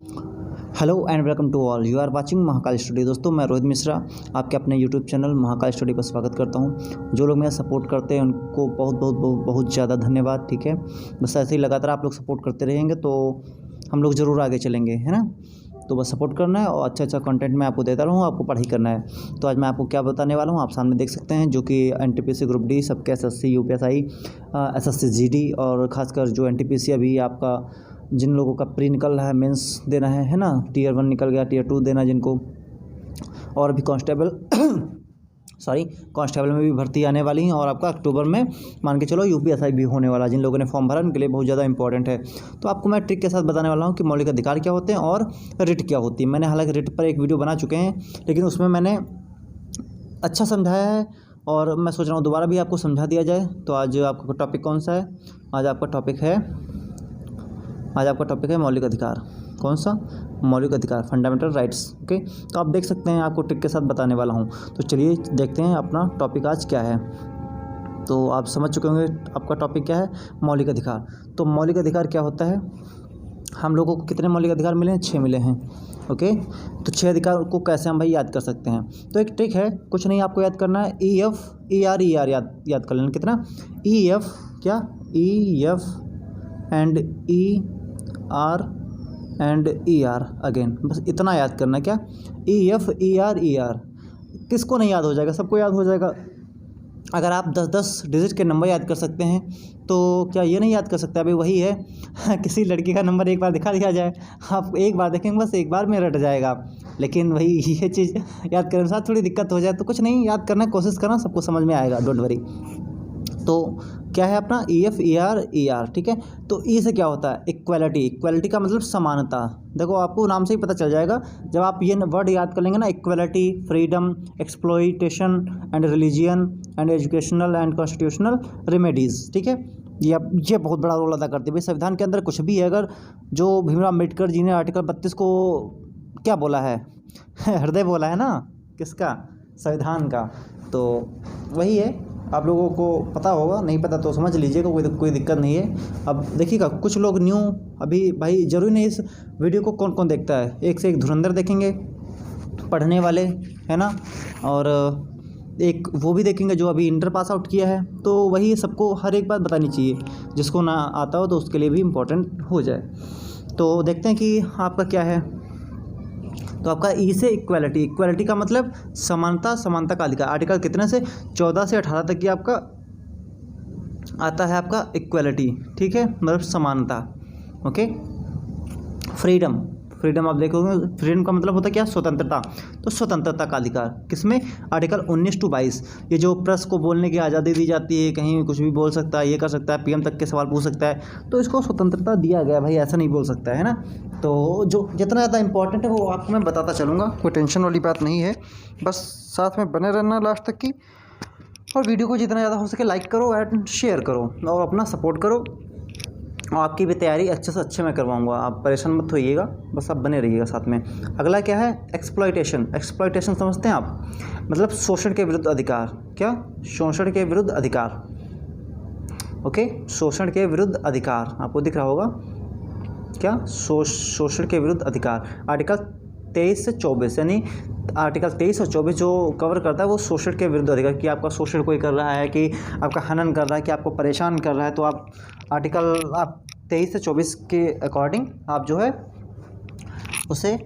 Hello and welcome to all, you are watching Mahakal study. दोस्तों, मैं रोहित मिश्रा आपके अपने यूट्यूब चैनल महाकाल स्टडी पर स्वागत करता हूं। जो लोग मेरा सपोर्ट करते हैं उनको बहुत बहुत बहुत बहुत ज़्यादा धन्यवाद। ठीक है, बस ऐसे ही लगातार आप लोग सपोर्ट करते रहेंगे तो हम लोग ज़रूर आगे चलेंगे, है ना। तो बस सपोर्ट करना है और अच्छा कंटेंट मैं आपको देता रहूँ, आपको पढ़ाई करना है। तो आज मैं आपको क्या बताने वाला हूँ आप सामने देख सकते हैं, जो कि एनटीपीसी ग्रुप डी, सबके एसएससी यूपीएसआई, एसएससी जीडी और ख़ासकर जो एनटीपीसी अभी आपका जिन लोगों का प्री निकल रहा है, मेंस देना है ना, टियर 1 निकल गया, टियर 2 देना जिनको, और भी कांस्टेबल कांस्टेबल में भी भर्ती आने वाली है। और आपका अक्टूबर में मान के चलो यूपीएसआई भी होने वाला, जिन लोगों ने फॉर्म भरा उनके लिए बहुत ज़्यादा इंपॉर्टेंट है। तो आपको मैं ट्रिक के साथ बताने वाला हूँ कि मौलिक अधिकार क्या होते हैं और रिट क्या होती है। मैंने हालांकि रिट पर एक वीडियो बना चुके हैं, लेकिन उसमें मैंने अच्छा समझाया है और मैं सोच रहा हूँ दोबारा भी आपको समझा दिया जाए। तो आज आपका टॉपिक कौन सा है? आज आपका टॉपिक है मौलिक अधिकार। कौन सा? मौलिक अधिकार, फंडामेंटल राइट्स। ओके, तो आप देख सकते हैं, आपको ट्रिक के साथ बताने वाला हूं। तो चलिए देखते हैं अपना टॉपिक आज क्या है। तो आप समझ चुके होंगे आपका टॉपिक क्या है, मौलिक अधिकार। तो मौलिक अधिकार क्या होता है? हम लोगों को कितने मौलिक अधिकार मिले हैं? 6 मिले हैं। ओके, तो 6 अधिकार को कैसे हम भाई याद कर सकते हैं? तो एक ट्रिक है, कुछ नहीं आपको याद करना है, EF ER याद कर लेना। कितना? EF क्या? EF and ER and ER again, बस इतना याद करना। क्या? EF ER। किसको नहीं याद हो जाएगा? सबको याद हो जाएगा। अगर आप 10-10 डिजिट के नंबर याद कर सकते हैं तो क्या ये नहीं याद कर सकते? अभी वही है किसी लड़की का नंबर एक बार दिखा दिया जाए, आप एक बार देखेंगे, बस एक बार में रट जाएगा। लेकिन वही ये चीज़ याद करने के साथ थोड़ी दिक्कत हो जाए तो कुछ नहीं, याद करना, कोशिश करना, सबको समझ में आएगा, डोंट वरी। तो क्या है अपना EF ER। ठीक है, तो ई से क्या होता है? इक्वालिटी का मतलब समानता। देखो, आपको नाम से ही पता चल जाएगा जब आप ये वर्ड याद कर लेंगे ना, equality, freedom, exploitation and religion and educational and constitutional remedies. ठीक है, ये बहुत बड़ा रोल अदा करती है भाई। संविधान के अंदर कुछ भी है, अगर जो भीमराव अम्बेडकर जी ने आर्टिकल 32 को क्या बोला है हृदय बोला है ना, किसका? संविधान का। तो वही है, आप लोगों को पता होगा, नहीं पता तो समझ लीजिएगा, कोई दिक्कत नहीं है। अब देखिएगा, कुछ लोग न्यू, अभी भाई ज़रूरी नहीं इस वीडियो को कौन कौन देखता है, एक से एक धुरंधर देखेंगे पढ़ने वाले, है ना, और एक वो भी देखेंगे जो अभी इंटर पास आउट किया है। तो वही सबको हर एक बात बतानी चाहिए, जिसको ना आता हो तो उसके लिए भी इम्पोर्टेंट हो जाए। तो देखते हैं कि आपका क्या है। तो आपका ई से इक्वालिटी का मतलब समानता का अधिकार। आर्टिकल कितने से? 14 से 18 तक की आपका आता है आपका इक्वालिटी। ठीक है, मतलब समानता। ओके, फ्रीडम आप देखोगे, फ्रीडम का मतलब होता है क्या? स्वतंत्रता। तो स्वतंत्रता का अधिकार किसमें? Article 19 to 22। ये जो प्रेस को बोलने की आज़ादी दी जाती है, कहीं कुछ भी बोल सकता है, ये कर सकता है, PM तक के सवाल पूछ सकता है, तो इसको स्वतंत्रता दिया गया भाई, ऐसा नहीं बोल सकता है ना। तो जो जितना ज़्यादा इंपॉर्टेंट है वो आपको मैं बताता चलूँगा, कोई टेंशन वाली बात नहीं है, बस साथ में बने रहना लास्ट तक की। और वीडियो को जितना ज़्यादा हो सके लाइक करो एंड शेयर करो और अपना सपोर्ट करो। और आपकी भी तैयारी अच्छे से अच्छे में करवाऊंगा, आप परेशान मत होइएगा, बस आप बने रहिएगा साथ में। अगला क्या है? एक्सप्लॉइटेशन समझते हैं आप? मतलब शोषण के विरुद्ध अधिकार। क्या? शोषण के विरुद्ध अधिकार। ओके, शोषण के विरुद्ध अधिकार आपको दिख रहा होगा क्या? शोषण के विरुद्ध अधिकार। आर्टिकल 23 से 24, यानी आर्टिकल 23 और 24 जो कवर करता है वो शोषण के विरुद्ध अधिकार, कि आपका शोषण कोई कर रहा है, कि आपका हनन कर रहा है, कि आपको परेशान कर रहा है, तो आप आर्टिकल 23 से 24 के अकॉर्डिंग आप जो है उसे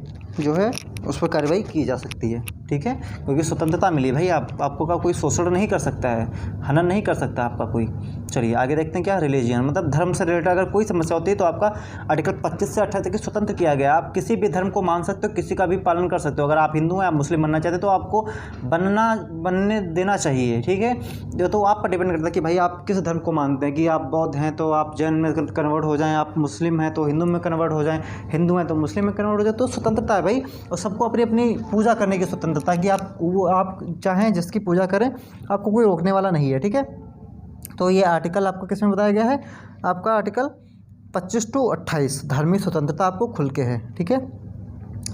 उस पर कार्रवाई की जा सकती है। ठीक है, क्योंकि स्वतंत्रता मिली भाई, आपको का कोई शोषण नहीं कर सकता है, हनन नहीं कर सकता आपका कोई। चलिए आगे देखते हैं क्या? रिलीजियन मतलब धर्म से रिलेटेड अगर कोई समस्या होती है तो आपका आर्टिकल 25 से 28 तक स्वतंत्र किया गया। आप किसी भी धर्म को मान सकते हो, किसी का भी पालन कर सकते हो। अगर आप हिंदू हैं, आप मुस्लिम बनना चाहते हो तो आपको बनने देना चाहिए। ठीक है, तो आप पर डिपेंड करता है कि भाई आप किस धर्म को मानते हैं, कि आप बौद्ध हैं तो आप जैन में कन्वर्ट हो जाएँ, आप मुस्लिम हैं तो हिंदू में कन्वर्ट हो जाएँ, हिंदू हैं तो मुस्लिम में कन्वर्ट हो जाए। तो स्वतंत्रता है भाई, और सबको अपनी अपनी पूजा करने की स्वतंत्रता, कि आप चाहें जिसकी पूजा करें, आपको कोई रोकने वाला नहीं है। ठीक है, तो ये आर्टिकल आपको किस में बताया गया है? आपका आर्टिकल 25 to 28, धार्मिक स्वतंत्रता आपको खुल के है। ठीक है,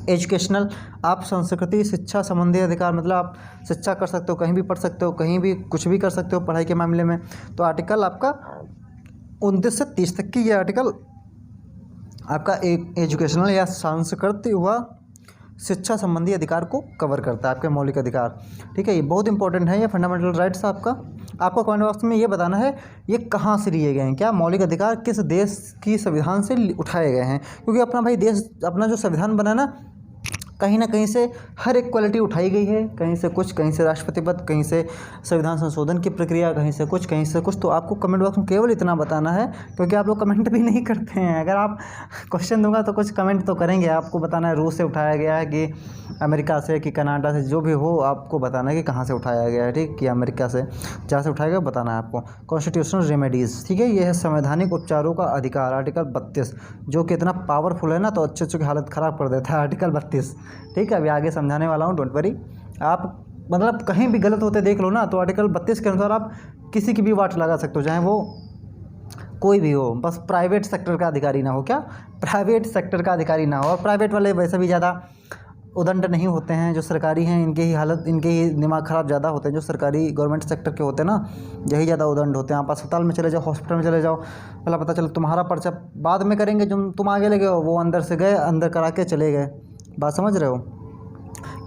एजुकेशनल, आप संस्कृति शिक्षा संबंधी अधिकार, मतलब आप शिक्षा कर सकते हो, कहीं भी पढ़ सकते हो, कहीं भी कुछ भी कर सकते हो पढ़ाई के मामले में। तो आर्टिकल आपका 29 से 30 तक की ये आर्टिकल आपका एक एजुकेशनल या सांस्कृतिक व शिक्षा संबंधी अधिकार को कवर करता है, आपके मौलिक अधिकार। ठीक है, ये बहुत इंपॉर्टेंट है, ये फंडामेंटल राइट्स आपका। आपको कमेंट बॉक्स में ये बताना है ये कहाँ से लिए गए हैं, क्या मौलिक अधिकार किस देश की संविधान से उठाए गए हैं, क्योंकि अपना भाई देश, अपना जो संविधान बना ना कहीं से हर एक क्वालिटी उठाई गई है, कहीं से कुछ, कहीं से राष्ट्रपति पद, कहीं से संविधान संशोधन की प्रक्रिया, कहीं से कुछ। तो आपको कमेंट बॉक्स में केवल इतना बताना है, क्योंकि आप लोग कमेंट भी नहीं करते हैं। अगर आप क्वेश्चन दूंगा तो कुछ कमेंट तो करेंगे। आपको बताना है रूस से उठाया गया है कि अमेरिका से कि कनाडा से, जो भी हो आपको बताना है कि कहाँ से उठाया गया है। ठीक, कि अमेरिका से जहाँ से उठाया गया बताना है आपको। कॉन्स्टिट्यूशनल रेमेडीज़, ठीक है, ये है संवैधानिक उपचारों का अधिकार, आर्टिकल 32, जो कि इतना पावरफुल है ना, तो अच्छे की हालत ख़राब कर देता है आर्टिकल 32। ठीक है, अभी आगे समझाने वाला हूँ, डोंट वरी। आप मतलब कहीं भी गलत होते देख लो ना, तो आर्टिकल 32 के अनुसार आप किसी की भी वाट लगा सकते हो, चाहे वो कोई भी हो, बस प्राइवेट सेक्टर का अधिकारी ना हो। क्या, प्राइवेट सेक्टर का अधिकारी ना हो। और प्राइवेट वाले वैसे भी ज़्यादा उदंड नहीं होते हैं, जो सरकारी हैं इनके ही हालत, इनके ही दिमाग ख़राब ज़्यादा होते हैं। जो सरकारी गवर्नमेंट सेक्टर के होते हैं ना, यही ज़्यादा उदंड होते हैं। आप अस्पताल में चले जाओ, हॉस्पिटल में चले जाओ, पहला पता चलो तुम्हारा पर्चा बाद में करेंगे, जो तुम आगे लगे हो, वो अंदर से गए, अंदर करा के चले गए। बात समझ रहे हो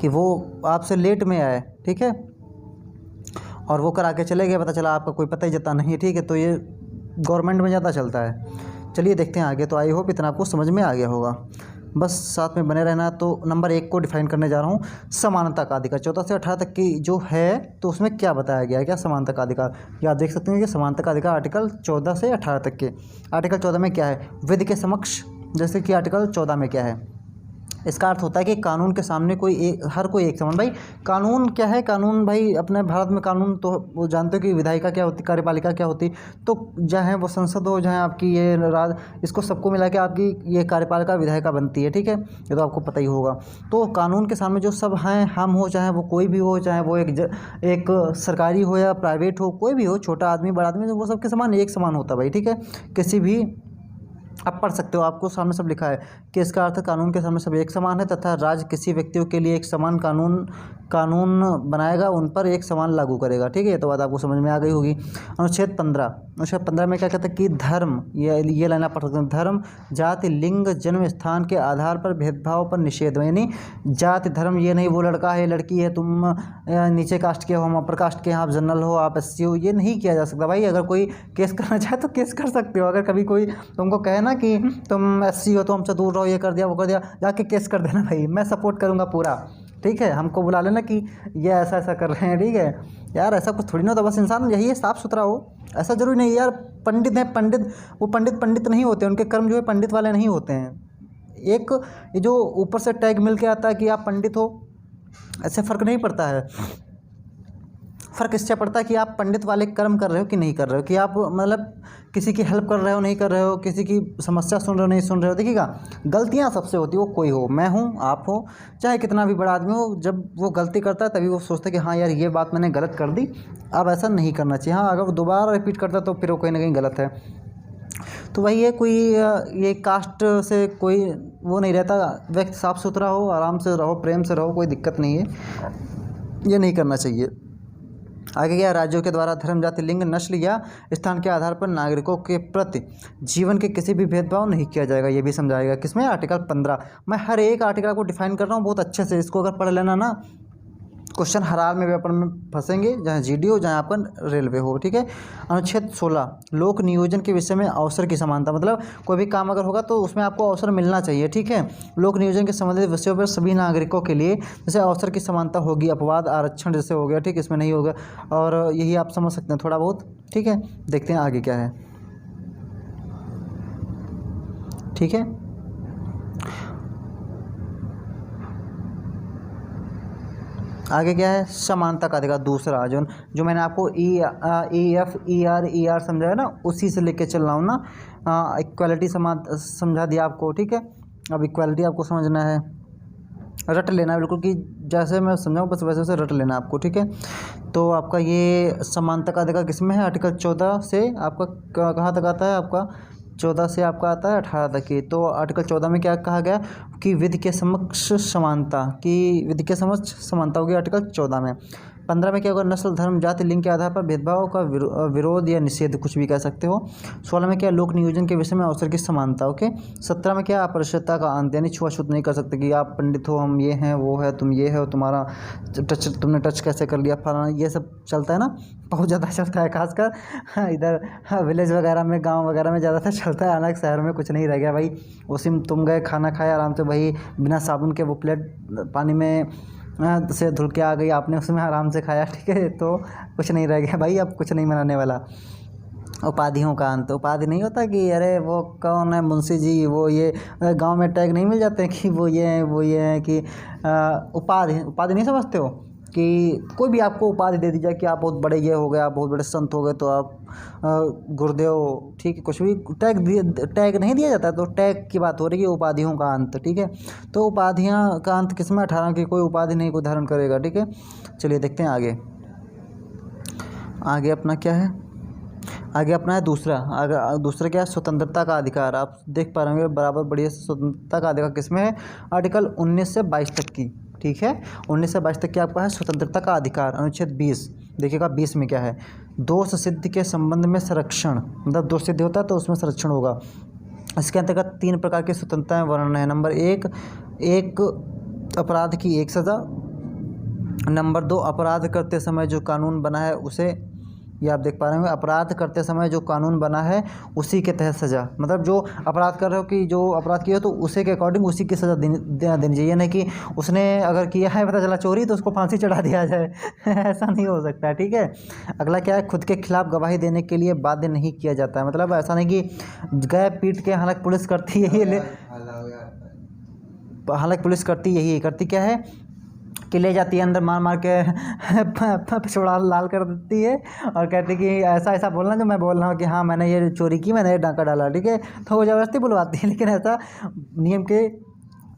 कि वो आपसे लेट में आए, ठीक है, और वो करा के चले गए, पता चला आपका कोई पता ही जता नहीं। ठीक है, तो ये गवर्नमेंट में ज़्यादा चलता है। चलिए देखते हैं आगे। तो आई होप इतना आपको समझ में आ गया होगा, बस साथ में बने रहना। तो नंबर 1 को डिफाइन करने जा रहा हूँ, समानता का अधिकार। 14 से 18 तक की जो है, तो उसमें क्या बताया गया है, क्या समानता का अधिकार। या आप देख सकते हैं कि समानता का अधिकार आर्टिकल 14 से 18 तक के। आर्टिकल 14 में क्या है, विधि के समक्ष, जैसे कि आर्टिकल 14 में क्या है, इसका अर्थ होता है कि कानून के सामने हर कोई एक समान। भाई कानून क्या है, कानून भाई अपने भारत में कानून तो वो जानते हो कि विधायिका क्या होती, कार्यपालिका क्या होती। तो चाहे वो संसद हो, चाहे आपकी ये इसको सबको मिला के आपकी ये कार्यपालिका विधायिका बनती है। ठीक है, ये तो आपको पता ही होगा। तो कानून के सामने जो सब हैं, हम हो, चाहे वो कोई भी हो, चाहे वो एक सरकारी हो या प्राइवेट हो, कोई भी हो, छोटा आदमी बड़ा आदमी, वो सबके समान एक समान होता है भाई। ठीक है, किसी भी आप पढ़ सकते हो, आपको सामने सब लिखा है कि इसका अर्थ कानून के सामने सब एक समान है, तथा राज्य किसी व्यक्तियों के लिए एक समान कानून बनाएगा, उन पर एक समान लागू करेगा। ठीक है, तो बात आपको समझ में आ गई होगी। अनुच्छेद 15 में क्या कहता है कि धर्म, ये लाइन आप पढ़ सकते हैं, धर्म, जाति, लिंग, जन्म स्थान के आधार पर भेदभाव पर निषेध। यानी जाति, धर्म, ये नहीं वो लड़का है, लड़की है, तुम नीचे कास्ट के हो, हम अपर कास्ट के हैं, आप जनरल हो, आप SC हो, ये नहीं किया जा सकता भाई। अगर कोई केस करना चाहे तो केस कर सकते हो। अगर कभी कोई तुमको कहे ना कि तुम SC हो तो हमसे दूर रहो, ये कर दिया वो कर दिया, जाके केस कर देना भाई, मैं सपोर्ट करूँगा पूरा। ठीक है, हमको बुला लेना कि ये ऐसा ऐसा कर रहे हैं। ठीक है यार, ऐसा कुछ थोड़ी ना होता, बस इंसान यही है, साफ़ सुथरा हो। ऐसा जरूरी नहीं यार, पंडित हैं, वो पंडित नहीं होते, उनके कर्म जो है पंडित वाले नहीं होते हैं। एक ये जो ऊपर से टैग मिल के आता है कि आप पंडित हो, ऐसे फ़र्क नहीं पड़ता है। फ़र्क इससे पड़ता है कि आप पंडित वाले कर्म कर रहे हो कि नहीं कर रहे हो, कि आप मतलब किसी की हेल्प कर रहे हो नहीं कर रहे हो, किसी की समस्या सुन रहे हो नहीं सुन रहे हो। देखिएगा, गलतियां सबसे होती है, वो कोई हो, मैं हूँ, आप हो, चाहे कितना भी बड़ा आदमी हो, जब वो गलती करता है तभी वो सोचता है कि हाँ यार ये बात मैंने गलत कर दी, अब ऐसा नहीं करना चाहिए। हाँ, अगर वो दोबारा रिपीट करता है तो फिर वो कहीं ना कहीं गलत है। तो वही है, कोई ये कास्ट से कोई वो नहीं रहता, व्यक्ति साफ़ सुथरा हो, आराम से रहो, प्रेम से रहो, कोई दिक्कत नहीं है, ये नहीं करना चाहिए। आगे क्या, राज्यों के द्वारा धर्म, जाति, लिंग, नस्ल या स्थान के आधार पर नागरिकों के प्रति जीवन के किसी भी भेदभाव नहीं किया जाएगा, ये भी समझाएगा। किसमें, आर्टिकल 15। मैं हर एक आर्टिकल को डिफाइन कर रहा हूँ बहुत अच्छे से, इसको अगर पढ़ लेना ना, क्वेश्चन हर हाल में पेपर में फंसेंगे, चाहे GD हो, चाहे आपका रेलवे हो। ठीक है, अनुच्छेद 16, लोक नियोजन के विषय में अवसर की समानता। मतलब कोई भी काम अगर होगा तो उसमें आपको अवसर मिलना चाहिए। ठीक है, लोक नियोजन के संबंधित विषयों पर सभी नागरिकों के लिए जैसे अवसर की समानता होगी, अपवाद आरक्षण जैसे हो गया, ठीक, इसमें नहीं होगा, और यही आप समझ सकते हैं थोड़ा बहुत। ठीक है, देखते हैं आगे क्या है। ठीक है, आगे क्या है, समानता का अधिकार दूसरा, जो मैंने आपको EF समझाया ना, उसी से लेके चल रहा हूँ ना। इक्वालिटी समझा दिया आपको। ठीक है, अब इक्वालिटी आपको समझना है, रट लेना है बिल्कुल, कि जैसे मैं समझाऊँ बस वैसे वैसे रट लेना आपको। ठीक है, तो आपका ये समानता का अधिकार किसमें है, आर्टिकल 14 से आपका कहाँ तक आता है, आपका 14 से आपका आता है 18 तक की। तो आर्टिकल 14 में क्या कहा गया कि विधि के समक्ष समानता, कि विधि के समक्ष समानता होगी आर्टिकल 14 में। 15 में क्या होगा, नस्ल धर्म जाति लिंग के आधार पर भेदभाव का विरोध या निषेध, कुछ भी कह सकते हो। 16 में क्या, लोक नियोजन के विषय में अवसर की समानता। ओके। 17 में क्या, अपरिशुद्धता का अंत, यानी छुआछूत नहीं कर सकते कि आप पंडित हो, हम ये हैं, वो है, तुम ये हो, तुम्हारा तुमने टच कैसे कर लिया, फलाना, ये सब चलता है ना, बहुत ज़्यादा चलता है, खासकर इधर विलेज वगैरह में, गाँव वगैरह में ज़्यादातर चलता है। हालांकि शहर में कुछ नहीं रह गया भाई। उसी में तुम गए, खाना खाया आराम से, वही बिना साबुन के वो प्लेट पानी में से धुल के आ गई, आपने उसमें आराम से खाया, ठीक है। तो कुछ नहीं रह गया भाई, अब कुछ नहीं मनाने वाला। उपाधियों का अंत, उपाधि नहीं होता कि अरे वो कौन है, मुंशी जी, वो ये गांव में टैग नहीं मिल जाते हैं कि वो ये हैं, वो ये हैं, कि उपाधि नहीं समझते हो कि कोई भी आपको उपाधि दे दी जाए कि आप बहुत बड़े ये हो गए, आप बहुत बड़े संत हो गए, तो आप गुरुदेव, ठीक है, कुछ भी टैग नहीं दिया जाता। तो टैग की बात हो रही है, उपाधियों का अंत, ठीक है। तो उपाधियां का अंत किसमें, 18 की कोई उपाधि नहीं कोई धारण करेगा, ठीक है। चलिए देखते हैं आगे। आगे अपना क्या है, आगे अपना है दूसरा क्या है, स्वतंत्रता का अधिकार। आप देख पा रहे होंगे बराबर बढ़िया, स्वतंत्रता का अधिकार किसमें है, आर्टिकल 19 से 22 तक की, ठीक है। 19 से 22 तक की आपका है स्वतंत्रता का अधिकार। अनुच्छेद 20 देखिएगा, 20 में क्या है, दोष सिद्धि के संबंध में संरक्षण, मतलब दोष सिद्ध होता है तो उसमें संरक्षण होगा। इसके अंतर्गत 3 प्रकार की स्वतंत्रताएं वर्णन है। नंबर 1, एक अपराध की एक सज़ा। नंबर 2, अपराध करते समय जो कानून बना है उसे, ये आप देख पा रहे होंगे, अपराध करते समय जो कानून बना है उसी के तहत सज़ा, मतलब जो अपराध कर रहे हो, कि जो अपराध किया हो तो उसी के अकॉर्डिंग उसी की सज़ा देनी चाहिए, नहीं कि उसने अगर किया है पता चला चोरी तो उसको फांसी चढ़ा दिया जाए ऐसा नहीं हो सकता है, ठीक है। अगला क्या है, खुद के खिलाफ गवाही देने के लिए बाध्य नहीं किया जाता है, मतलब ऐसा नहीं कि गए पीट के, हालांकि पुलिस करती यही करती क्या है कि ले जाती है अंदर, मार मार के पिछवाड़ा लाल कर देती है और कहती कि ऐसा ऐसा बोलना जो मैं बोल रहा हूँ कि हाँ मैंने ये चोरी की, मैंने ये डाका डाला, ठीक है। तो वो ज़बरदस्ती बुलवाती है, लेकिन ऐसा नियम के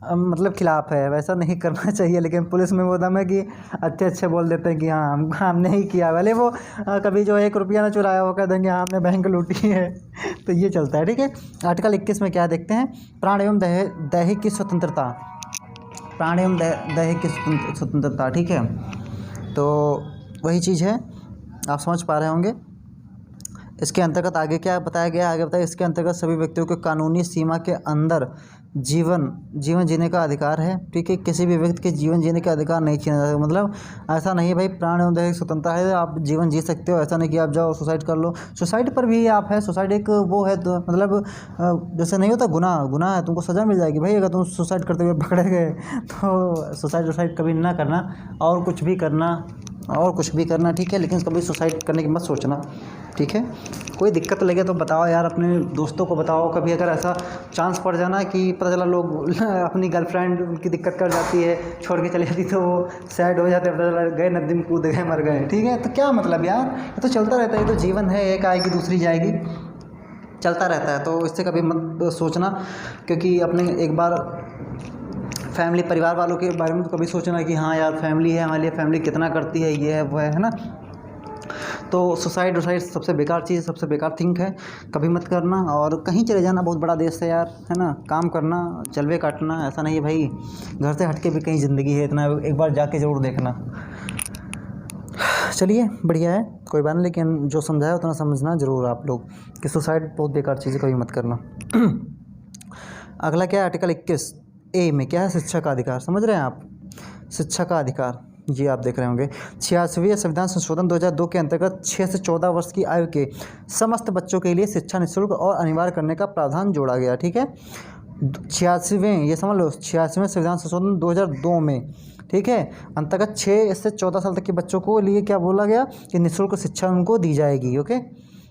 मतलब खिलाफ है, वैसा नहीं करना चाहिए। लेकिन पुलिस में वो दम है कि अच्छे बोल देते हैं कि हाँ हमने ही किया, भले वो कभी जो 1 रुपया ना चुराया वो कह देंगे हाँ हमने बैंक लूटी है तो ये चलता है, ठीक है। आर्टिकल 21 में क्या देखते हैं, प्राण एवं दैहिक की स्वतंत्रता, प्राण एवं दैहिक की स्वतंत्रता, ठीक है। तो वही चीज़ है, आप समझ पा रहे होंगे। इसके अंतर्गत आगे क्या बताया गया, आगे बताया, इसके अंतर्गत सभी व्यक्तियों को कानूनी सीमा के अंदर जीवन जीने का अधिकार है, ठीक है। किसी भी व्यक्ति के जीवन जीने का अधिकार नहीं छीना जा सकता, मतलब ऐसा नहीं है भाई प्राण एवं दैहिक स्वतंत्रता है, आप जीवन जी सकते हो, ऐसा नहीं कि आप जाओ सुसाइड कर लो। सुसाइड पर भी आप है, सुसाइड एक वो है, तो मतलब जैसे नहीं होता गुनाह है, तुमको सज़ा मिल जाएगी भाई अगर तुम सुसाइड करते हुए पकड़े गए। तो सुसाइड कभी ना करना, और कुछ भी करना, ठीक है, लेकिन कभी सुसाइड करने की मत सोचना, ठीक है। कोई दिक्कत लगे तो बताओ यार, अपने दोस्तों को बताओ। कभी अगर ऐसा चांस पड़ जाना कि पता चला लोग अपनी गर्लफ्रेंड उनकी दिक्कत कर जाती है, छोड़ के चली जाती, तो वो सैड हो जाते हैं, पता चला गए नदी में कूद गए, मर गए, ठीक है। तो क्या मतलब यार, ये तो चलता रहता है, ये तो जीवन है, एक आएगी दूसरी जाएगी, चलता रहता है। तो इससे कभी मत सोचना, क्योंकि अपने एक बार फैमिली परिवार वालों के बारे में तो कभी सोचना कि हाँ यार फैमिली है हमारे लिए, फैमिली कितना करती है, ये है वो है ना। तो सुसाइड सबसे बेकार चीज़, सबसे बेकार थिंक है, कभी मत करना। और कहीं चले जाना, बहुत बड़ा देश है यार, है ना, काम करना, चलवे काटना, ऐसा नहीं है भाई, घर से हट के भी कहीं ज़िंदगी है, इतना एक बार जाके ज़रूर देखना। चलिए बढ़िया है, कोई बात नहीं, लेकिन जो समझाया उतना समझना ज़रूर आप लोग, कि सुसाइड बहुत बेकार चीज़ है, कभी मत करना। अगला क्या है, आर्टिकल 21 ए में क्या है, शिक्षा का अधिकार, समझ रहे हैं आप, शिक्षा का अधिकार, ये आप देख रहे होंगे। 86वें संविधान संशोधन 2002 के अंतर्गत 6 से 14 वर्ष की आयु के समस्त बच्चों के लिए शिक्षा निःशुल्क और अनिवार्य करने का प्रावधान जोड़ा गया, ठीक है। 86वें, ये समझ लो, 86वें संविधान संशोधन 2002 में, ठीक है, अंतर्गत 6 से 14 साल तक के बच्चों को लिए क्या बोला गया कि निःशुल्क शिक्षा उनको दी जाएगी, ओके।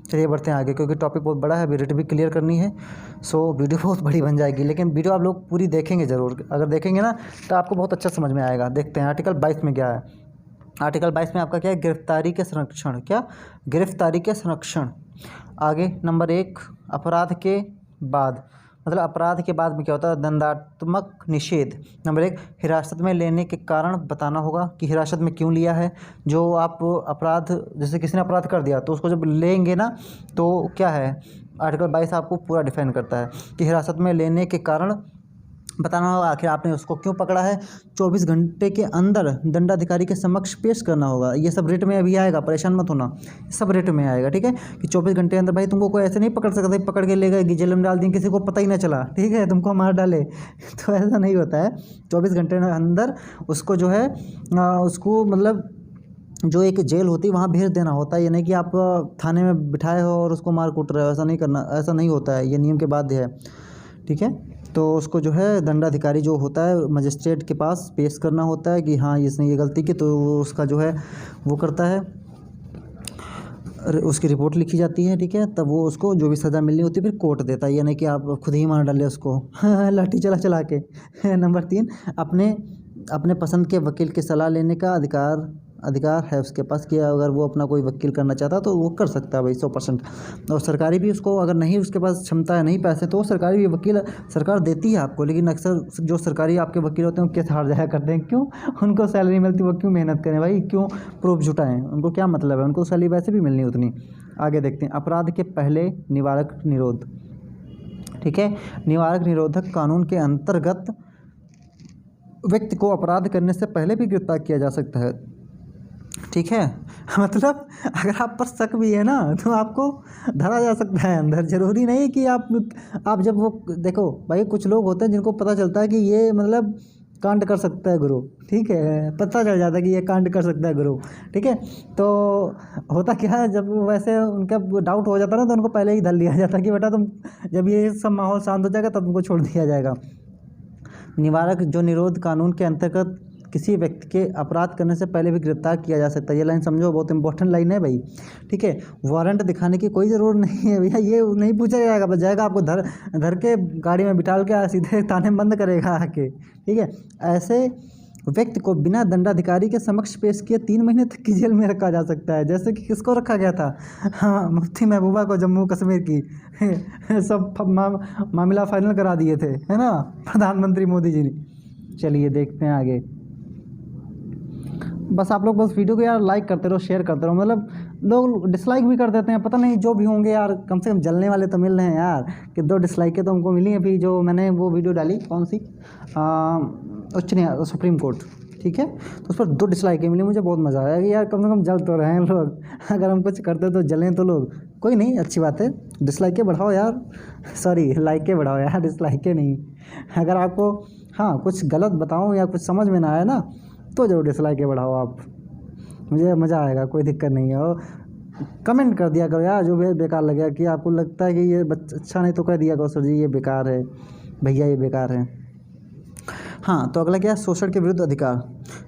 चलिए बढ़ते हैं आगे, क्योंकि टॉपिक बहुत बड़ा है, वीडियो भी क्लियर करनी है, सो वीडियो बहुत बड़ी बन जाएगी, लेकिन वीडियो आप लोग पूरी देखेंगे ज़रूर, अगर देखेंगे ना तो आपको बहुत अच्छा समझ में आएगा। देखते हैं आर्टिकल 22 में क्या है। आर्टिकल 22 में आपका क्या है, गिरफ्तारी के संरक्षण, क्या, गिरफ्तारी के संरक्षण। आगे नंबर 1, अपराध के बाद, मतलब अपराध के बाद में क्या होता है, दंडात्मक निषेध। नंबर 1, हिरासत में लेने के कारण बताना होगा कि हिरासत में क्यों लिया है। जो आप अपराध, जैसे किसी ने अपराध कर दिया तो उसको जब लेंगे ना तो क्या है, आर्टिकल 22 आपको पूरा डिफाइन करता है कि हिरासत में लेने के कारण बताना होगा आखिर आपने उसको क्यों पकड़ा है। 24 घंटे के अंदर दंडाधिकारी के समक्ष पेश करना होगा। ये सब रेट में अभी आएगा, परेशान मत होना, सब रेट में आएगा, ठीक है। कि 24 घंटे के अंदर भाई तुमको कोई ऐसे नहीं पकड़ सकता, पकड़ के ले गए जेल में डाल दिए, किसी को पता ही ना चला, ठीक है, तुमको मार डाले तो ऐसा नहीं होता है। 24 घंटे के अंदर उसको जो है उसको मतलब जो एक जेल होती है वहाँ भेज देना होता है। ये नहीं कि आप थाने में बिठाए हो और उसको मार कूट रहे हो, ऐसा नहीं करना, ऐसा नहीं होता है, ये नियम के बाध्य है, ठीक है। तो उसको जो है दंडाधिकारी जो होता है मजिस्ट्रेट के पास पेश करना होता है कि हाँ इसने ये गलती की, तो उसका जो है वो करता है, उसकी रिपोर्ट लिखी जाती है, ठीक है। तब वो उसको जो भी सज़ा मिलनी होती है फिर कोर्ट देता है, ये नहीं कि आप खुद ही मार डाले उसको लाठी चला चला के नंबर 3, अपने पसंद के वकील की सलाह लेने का अधिकार है उसके पास कि अगर वो अपना कोई वकील करना चाहता तो वो कर सकता है भाई 100%। और सरकारी भी उसको अगर नहीं उसके पास क्षमता है, नहीं पैसे, तो सरकारी भी वकील सरकार देती है आपको। लेकिन अक्सर जो सरकारी आपके वकील होते हैं वो केस हार जाया करते हैं, क्यों? उनको सैलरी मिलती, वो क्यों मेहनत करें भाई, क्यों प्रूफ जुटाएं, उनको क्या मतलब है, उनको सैलरी वैसे भी मिलनी उतनी। आगे देखते हैं, अपराध के पहले निवारक निरोध, ठीक है। निवारक निरोधक कानून के अंतर्गत व्यक्ति को अपराध करने से पहले भी गिरफ्तार किया जा सकता है, ठीक है। मतलब अगर आप पर शक भी है ना तो आपको धरा जा सकता है अंदर। ज़रूरी नहीं कि आप जब वो देखो भाई, कुछ लोग होते हैं जिनको पता चलता है कि ये मतलब कांड कर सकता है गुरु, ठीक है, पता चल जाता है कि ये कांड कर सकता है गुरु, ठीक है। तो होता क्या है, जब वैसे उनका डाउट हो जाता है ना तो उनको पहले ही धर लिया जाता है कि बेटा तुम, जब ये सब माहौल शांत हो जाएगा तब तुमको छोड़ दिया जाएगा। निवारक जो निरोध कानून के अंतर्गत किसी व्यक्ति के अपराध करने से पहले भी गिरफ्तार किया जा सकता है। ये लाइन समझो, बहुत इंपॉर्टेंट लाइन है भाई, ठीक है। वारंट दिखाने की कोई ज़रूरत नहीं है भैया, ये नहीं पूछा जाएगा, बस जाएगा आपको धर के गाड़ी में बिठाल के सीधे थाने में बंद करेगा आके, ठीक है। ऐसे व्यक्ति को बिना दंडाधिकारी के समक्ष पेश किए 3 महीने तक की जेल में रखा जा सकता है। जैसे कि किसको रखा गया था, हाँ, मुफ्ती महबूबा को जम्मू कश्मीर की सब मामला फाइनल करा दिए थे, है ना, प्रधानमंत्री मोदी जी ने। चलिए देखते हैं आगे। बस आप लोग बस वीडियो को यार लाइक करते रहो, शेयर करते रहो, मतलब लोग डिसलाइक भी कर देते हैं, पता नहीं जो भी होंगे यार, कम से कम जलने वाले तो मिल रहे हैं यार, कि 2 डिसलाइकें तो हमको मिली अभी जो मैंने वो वीडियो डाली, कौन सी, सुप्रीम कोर्ट, ठीक है, तो उस पर 2 डिसलाइकें मिली, मुझे बहुत मज़ा आया कि यार कम से कम जल तो रहे हैं लोग। अगर हम कुछ करते तो जलें तो लोग, कोई नहीं, अच्छी बात है, डिसलाइकें बढ़ाओ यार, सॉरी लाइकें बढ़ाओ यार, डिसलाइकें नहीं। अगर आपको हाँ कुछ गलत बताऊँ या कुछ समझ में ना आया ना तो जरूर डिसलाइकें बढ़ाओ आप, मुझे मज़ा आएगा, कोई दिक्कत नहीं है। और कमेंट कर दिया करो यार जो भी बेकार लगेगा, कि आपको लगता है कि ये अच्छा नहीं तो कह दिया करो, सर जी ये बेकार है, भैया ये बेकार है। हाँ, तो अगला क्या है, शोषण के विरुद्ध अधिकार।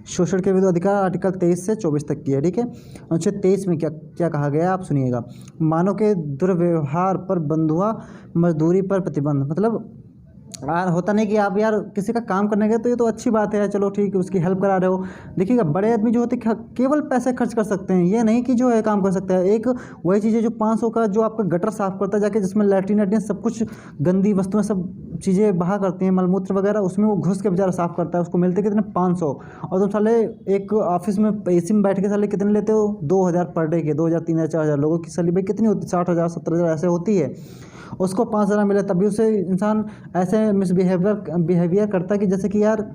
शोषण के विरुद्ध अधिकार आर्टिकल 23 से 24 तक की है, ठीक है। अनुच्छेद 23 में क्या क्या कहा गया है आप सुनिएगा। मानव के दुर्व्यवहार पर बंधुआ मजदूरी पर प्रतिबंध, मतलब यार होता नहीं कि आप यार किसी का काम करने गए तो ये तो अच्छी बात है, चलो ठीक है, उसकी हेल्प करा रहे हो। देखिएगा बड़े आदमी जो होते केवल पैसे खर्च कर सकते हैं, ये नहीं कि जो है काम कर सकते हैं। एक वही चीज़ है जो 500 का जो आपका गटर साफ़ करता है जाके, जिसमें लैट्रिन वैट्रिन सब कुछ गंदी वस्तुएं सब चीज़ें बहा करती हैं, मलमूत्र वगैरह, उसमें वो घुस के बेचारा साफ़ करता है, उसको मिलते कितने 500। और तुम साले एक ऑफिस में AC में बैठ के साले कितने लेते हो, 2000 पर डे के, 2000 3000 4000 लोगों की सैलरी कितनी होती है, 60,000 70,000 ऐसे होती है। उसको 5,000 मिले तभी उसे इंसान ऐसे बिहेवियर करता है कि जैसे कि यार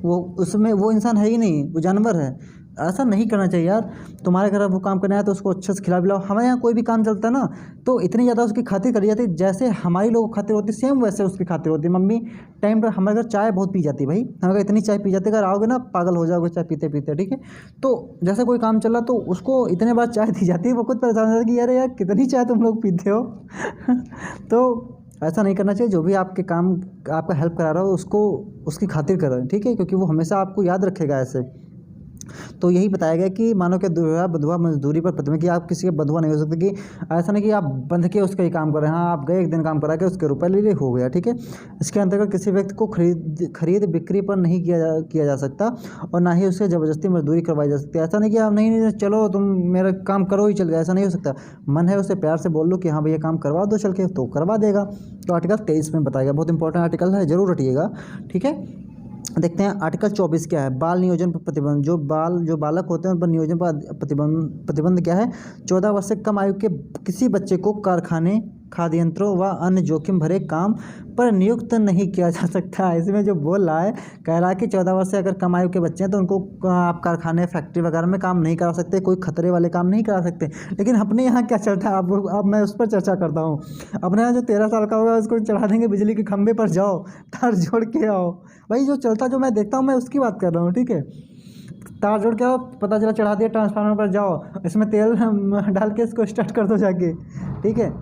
वो उसमें वो इंसान है ही नहीं, वो जानवर है। ऐसा नहीं करना चाहिए यार। तुम्हारे घर वो काम करने आया तो उसको अच्छे से खिला पिलाओ। हमारे यहाँ कोई भी काम चलता है ना तो इतनी ज़्यादा उसकी खातिर करी जाती है, जैसे हमारी लोगों की खातिर होती है सेम वैसे उसकी खातिर होती है। मम्मी टाइम पर हमारे घर चाय बहुत पी जाती है भाई, हमारे घर इतनी चाय पी जाती है, अगर आओगे ना पागल हो जाओगे चाय पीते पीते, ठीक है। तो जैसे कोई काम चल रहा तो उसको इतने बार चाय दी जाती है, वो खुद परेशान हो जाता है कि अरे यार कितनी चाय तुम लोग पीते हो। तो ऐसा नहीं करना चाहिए। जो भी आपके काम आपका हेल्प करा रहा हो उसको उसकी खातिर करें, ठीक है, क्योंकि वो हमेशा आपको याद रखेगा ऐसे। तो यही बताया गया कि मानो कि बंधुआ मजदूरी पर प्रतिबंध, कि आप किसी के बंधुआ नहीं हो सकते, कि ऐसा नहीं कि आप बंध के उसका ही काम कर रहे हैं। हाँ, आप गए एक दिन काम करा के उसके रुपये ले लिए, हो गया, ठीक है। इसके अंतर्गत किसी व्यक्ति को खरीद बिक्री पर नहीं किया जा सकता और ना ही उससे ज़बरदस्ती मजदूरी करवाई जा सकती है। ऐसा नहीं कि आप नहीं चलो तुम मेरा काम करो ही चल गया, ऐसा नहीं हो सकता। मन है उसे प्यार से बोल लो कि हाँ भैया काम करवा दो चल के, तो करवा देगा। तो आर्टिकल 23 में बताया गया, बहुत इंपॉर्टेंट आर्टिकल है, जरूर रटिएगा, ठीक है। देखते हैं आर्टिकल 24 क्या है, बाल नियोजन पर प्रतिबंध। जो बालक होते हैं उन पर नियोजन पर प्रतिबंध क्या है, 14 वर्ष से कम आयु के किसी बच्चे को खाद्य यंत्रों व अन्य जोखिम भरे काम पर नियुक्त नहीं किया जा सकता। इसमें जो बोल रहा है, कह रहा है कि 14 वर्ष से अगर कम आयु के बच्चे हैं तो उनको आप कारखाने फैक्ट्री वगैरह में काम नहीं करा सकते, कोई खतरे वाले काम नहीं करा सकते। लेकिन अपने यहाँ क्या चलता है, अब मैं उस पर चर्चा करता हूँ। अपने यहाँ जो 13 साल का होगा उसको चढ़ा देंगे बिजली के खंभे पर, जाओ तार जोड़ के आओ। भाई जो चलता जो मैं देखता हूँ मैं उसकी बात कर रहा हूँ, ठीक है। तार जोड़ के आओ, पता चला चढ़ा दिया ट्रांसफार्मर पर, जाओ इसमें तेल डाल के इसको स्टार्ट कर दो जाके, ठीक है।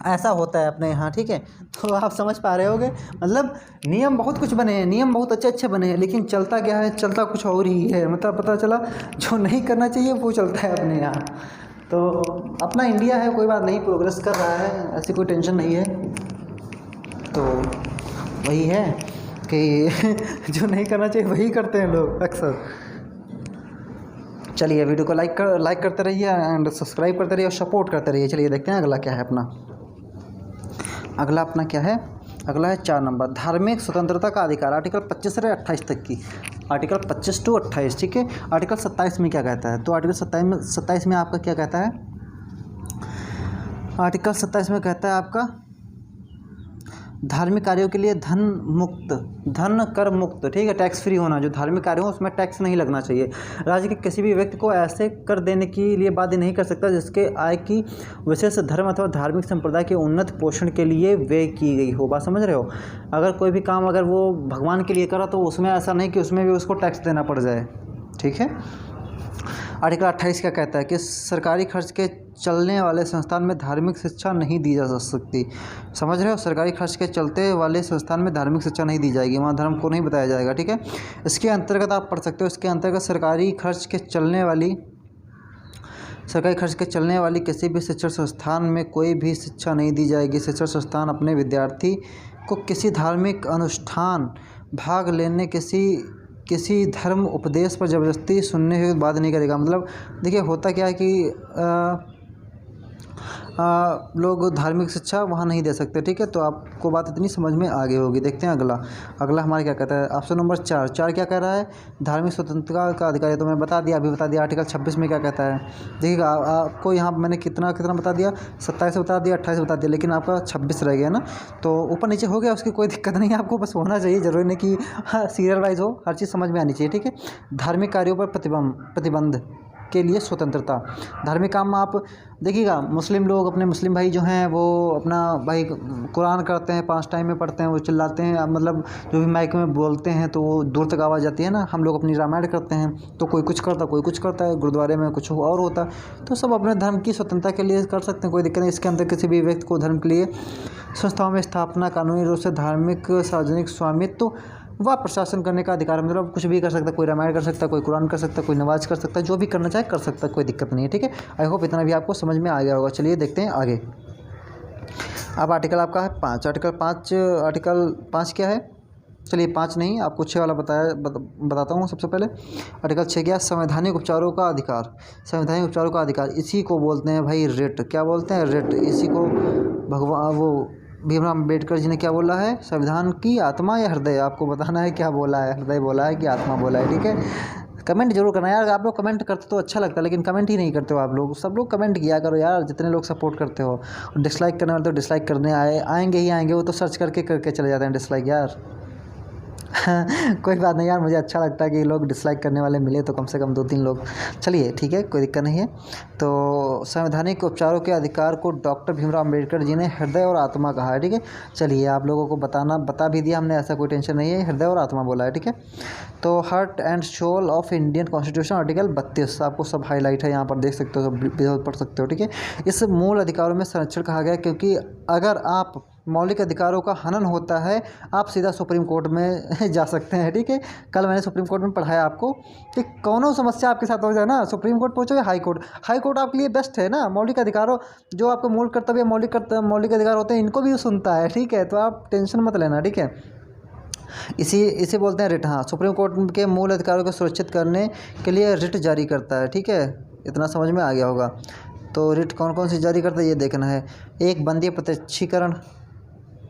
ऐसा होता है अपने यहाँ, ठीक है। तो आप समझ पा रहे होगे, मतलब नियम बहुत कुछ बने हैं, नियम बहुत अच्छे अच्छे बने हैं, लेकिन चलता क्या है, चलता कुछ और ही है। मतलब पता चला जो नहीं करना चाहिए वो चलता है अपने यहाँ। तो अपना इंडिया है, कोई बात नहीं, प्रोग्रेस कर रहा है, ऐसी कोई टेंशन नहीं है। तो वही है कि जो नहीं करना चाहिए वही करते हैं लोग अक्सर। चलिए वीडियो को लाइक करते रहिए एंड सब्सक्राइब करते रहिए और सपोर्ट करते रहिए। चलिए देखते हैं अगला क्या है अपना। अगला अपना क्या है, अगला है 4 नंबर, धार्मिक स्वतंत्रता का अधिकार, आर्टिकल 25 से 28 तक की, आर्टिकल 25 to 28, ठीक है। आर्टिकल 27 में क्या कहता है, तो आर्टिकल 27 में आपका क्या कहता है, आर्टिकल 27 में कहता है आपका धार्मिक कार्यों के लिए धन कर मुक्त, ठीक है, टैक्स फ्री होना। जो धार्मिक कार्य हो उसमें टैक्स नहीं लगना चाहिए। राज्य के किसी भी व्यक्ति को ऐसे कर देने के लिए बाध्य नहीं कर सकता जिसके आय की विशेष धर्म अथवा धार्मिक संप्रदाय के उन्नत पोषण के लिए व्यय की गई हो। बात समझ रहे हो, अगर कोई भी काम अगर वो भगवान के लिए करा तो उसमें ऐसा नहीं कि उसमें भी उसको टैक्स देना पड़ जाए, ठीक है। आर्टिकल 28 क्या कहता है कि सरकारी खर्च के चलने वाले संस्थान में धार्मिक शिक्षा नहीं दी जा सकती। समझ रहे हो, सरकारी खर्च के चलते वाले संस्थान में धार्मिक शिक्षा नहीं दी जाएगी, वहाँ धर्म को नहीं बताया जाएगा, ठीक है। इसके अंतर्गत आप पढ़ सकते हो, इसके अंतर्गत सरकारी खर्च के चलने वाली किसी भी शिक्षण संस्थान में कोई भी शिक्षा नहीं दी जाएगी। शिक्षण संस्थान अपने विद्यार्थी को किसी धार्मिक अनुष्ठान भाग लेने किसी धर्म उपदेश पर ज़बरदस्ती सुनने की बात नहीं करेगा। मतलब देखिए होता क्या है कि लोग धार्मिक शिक्षा वहाँ नहीं दे सकते, ठीक है। तो आपको बात इतनी समझ में आ गई होगी। देखते हैं अगला हमारा क्या कहता है, ऑप्शन नंबर 4 क्या कह रहा है, धार्मिक स्वतंत्रता का अधिकार। तो मैं बता दिया, अभी बता दिया। आर्टिकल 26 में क्या कहता है, देखिएगा आपको यहाँ मैंने कितना बता दिया, 27 बता दिया, 28 बता दिया, लेकिन आपका 26 रह गया ना। तो ऊपर नीचे हो गया, उसकी कोई दिक्कत नहीं है, आपको बस होना चाहिए, जरूरी नहीं कि सीरियल वाइज हो, हर चीज़ समझ में आनी चाहिए, ठीक है। धार्मिक कार्यों पर प्रतिबंध के लिए स्वतंत्रता। धार्मिक काम आप देखिएगा, मुस्लिम लोग अपने मुस्लिम भाई जो हैं वो अपना भाई कुरान करते हैं, 5 टाइम में पढ़ते हैं, वो चिल्लाते हैं, मतलब जो भी माइक में बोलते हैं तो वो दूर तक आवाज़ जाती है ना। हम लोग अपनी रामायण करते हैं तो कोई कुछ करता है, गुरुद्वारे में कुछ और होता है। तो सब अपने धर्म की स्वतंत्रता के लिए कर सकते हैं, कोई दिक्कत नहीं। इसके अंदर किसी भी व्यक्ति को धर्म के लिए संस्थाओं में स्थापना, कानूनी रूप से धार्मिक सार्वजनिक स्वामित्व वह प्रशासन करने का अधिकार, मतलब कुछ भी कर सकता है, कोई रामायण कर सकता है, कोई कुरान कर सकता है, कोई नमाज कर सकता है, जो भी करना चाहे कर सकता है, कोई दिक्कत नहीं है, ठीक है। आई होप इतना भी आपको समझ में आ गया होगा। चलिए देखते हैं आगे। अब आर्टिकल आपका है 5, आर्टिकल 5 क्या है, चलिए 5 नहीं, आपको 6 वाला बताता हूँ। सबसे पहले आर्टिकल 6 क्या, संवैधानिक उपचारों का अधिकार। संवैधानिक उपचारों का अधिकार, इसी को बोलते हैं भाई रिट। क्या बोलते हैं, रिट। इसी को भीमराव अम्बेडकर जी ने क्या बोला है, संविधान की आत्मा या हृदय, आपको बताना है क्या बोला है, हृदय बोला है कि आत्मा बोला है, ठीक है। कमेंट जरूर करना यार, आप लोग कमेंट करते तो अच्छा लगता है, लेकिन कमेंट ही नहीं करते हो आप लोग। सब लोग कमेंट किया करो यार, जितने लोग सपोर्ट करते हो। और डिसलाइक करने वाले तो डिसलाइक करने आएंगे, वो तो सर्च करके चले जाते हैं डिसलाइक यार। कोई बात नहीं यार, मुझे अच्छा लगता है कि लोग डिसलाइक करने वाले मिले तो कम से कम 2-3 लोग। चलिए ठीक है, कोई दिक्कत नहीं है। तो संवैधानिक उपचारों के अधिकार को डॉक्टर भीमराव अम्बेडकर जी ने हृदय और आत्मा कहा है, ठीक है। चलिए आप लोगों को बता भी दिया हमने, ऐसा कोई टेंशन नहीं है, हृदय और आत्मा बोला है, ठीक है। तो heart and soul of Indian constitution article 32, आपको सब हाईलाइट है यहाँ पर, देख सकते हो, सब पढ़ सकते हो, ठीक है। इस मूल अधिकारों में संरक्षण कहा गया, क्योंकि अगर आप मौलिक अधिकारों का हनन होता है आप सीधा सुप्रीम कोर्ट में जा सकते हैं, ठीक है। कल मैंने सुप्रीम कोर्ट में पढ़ाया आपको कि कौनो समस्या आपके साथ हो जाए ना, सुप्रीम कोर्ट पहुँचो या हाई कोर्ट आपके लिए बेस्ट है ना। मौलिक अधिकारों, जो आपके मूल कर्तव्य मौलिक अधिकार होते हैं, इनको भी सुनता है, ठीक है। तो आप टेंशन मत लेना, ठीक है। इसे बोलते हैं रिट। हाँ, सुप्रीम कोर्ट के मूल अधिकारों को सुरक्षित करने के लिए रिट जारी करता है, ठीक है। इतना समझ में आ गया होगा। तो रिट कौन कौन सी जारी करता है ये देखना है। एक, बंदी प्रत्यक्षीकरण,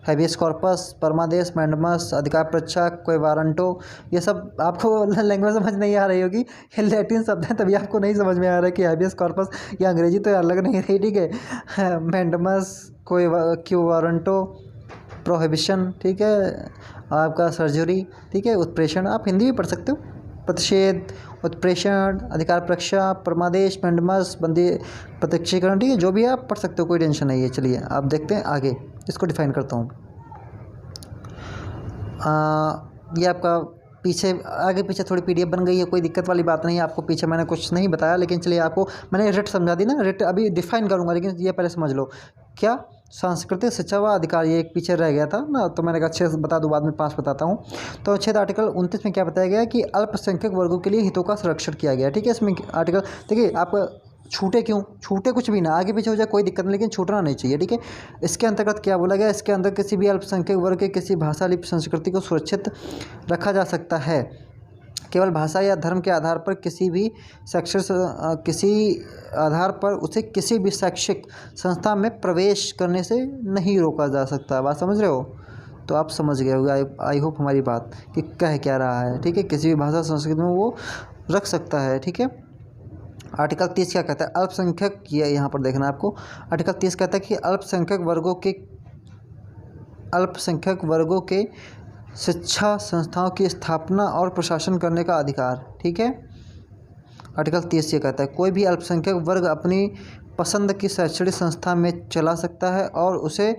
हैबियस कॉर्पस, परमादेश, मैंडमस, अधिकार परीक्षा, कोई वारंटो, ये सब आपको लैंग्वेज समझ नहीं आ रही होगी, ये लैटिन शब्द है, तभी आपको नहीं समझ में आ रहा है कि हैबियस कॉर्पस या अंग्रेजी तो अलग नहीं रही, ठीक है। मैंडमस, कोई क्यू वारंटो, प्रोहिबिशन, ठीक है, आपका सर्जरी, ठीक है, उत्प्रेषण, आप हिंदी भी पढ़ सकते हो, प्रतिषेध, उत्प्रेषण, अधिकार परीक्षा, परमादेश, मैंडमस, बंदी प्रत्यक्षीकरण, ठीक है, जो भी आप पढ़ सकते हो, कोई टेंशन नहीं है। चलिए आप देखते हैं आगे, इसको डिफाइन करता हूँ। ये आपका पीछे आगे पीछे थोड़ी पीडीएफ बन गई है, कोई दिक्कत वाली बात नहीं है, आपको पीछे मैंने कुछ नहीं बताया, लेकिन चलिए आपको मैंने रिट समझा दी ना, रिट अभी डिफाइन करूँगा, लेकिन ये पहले समझ लो क्या सांस्कृतिक शिक्षा व अधिकार, ये एक पीछे रह गया था ना, तो मैंने कहा 6 बता दूँ, बाद में 5 बताता हूँ। तो 6 आर्टिकल 29 में क्या बताया गया कि अल्पसंख्यक वर्गों के लिए हितों का संरक्षण किया गया, ठीक है। इसमें आर्टिकल देखिए, आप छूटे क्यों, छूटे कुछ भी ना, आगे पीछे हो जाए कोई दिक्कत नहीं, लेकिन छूटना नहीं चाहिए, ठीक है। इसके अंतर्गत क्या बोला गया, इसके अंदर किसी भी अल्पसंख्यक वर्ग के किसी भाषा लिपि संस्कृति को सुरक्षित रखा जा सकता है, केवल भाषा या धर्म के आधार पर किसी आधार पर उसे किसी भी शैक्षिक संस्था में प्रवेश करने से नहीं रोका जा सकता। बात समझ रहे हो? तो आप समझ गए होगे, आई होप हमारी बात कि कह क्या रहा है, ठीक है। किसी भी भाषा संस्कृति में वो रख सकता है, ठीक है। आर्टिकल 30 क्या कहता है, अल्पसंख्यक, ये यहाँ पर देखना है आपको। आर्टिकल 30 कहता है कि अल्पसंख्यक वर्गों के शिक्षा संस्थाओं की स्थापना और प्रशासन करने का अधिकार, ठीक है। आर्टिकल 30 ये कहता है कोई भी अल्पसंख्यक वर्ग अपनी पसंद की शैक्षणिक संस्था में चला सकता है और उसे